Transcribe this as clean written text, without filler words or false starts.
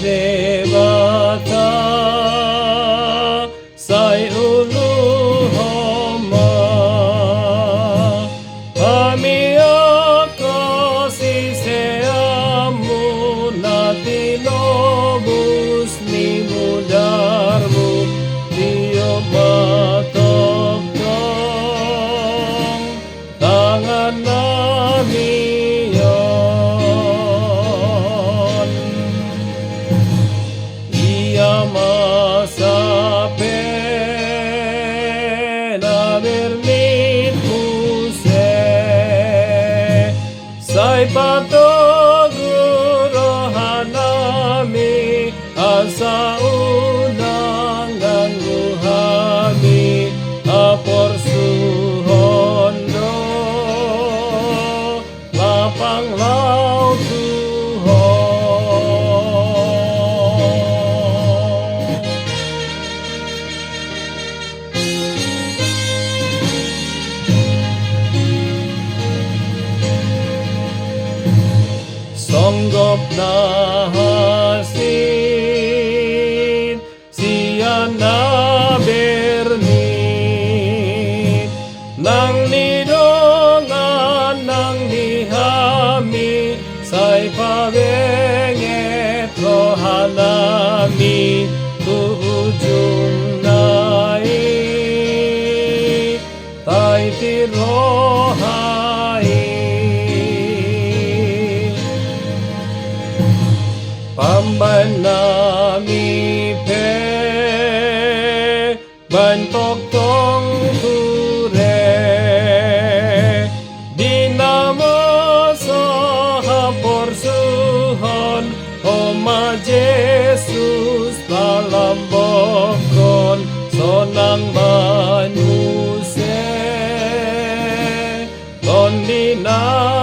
debata say ulu homa pamiaka si seamu natinobus ni mudarmu tiyo matokong tangan namiyon ia masape na bermit puse say patogurohanami asa unang gangguhami apor suhondo lapang laut Tuhan. Songgop na hasin siya na bernit nang nidongan nang nihami say pabenget rohanami tuujung nai tay tirohai pamban nami pe bantok tong ture dinamo sahapor suhon Oma Jesus dalam bokon sonang manuse ton dinamo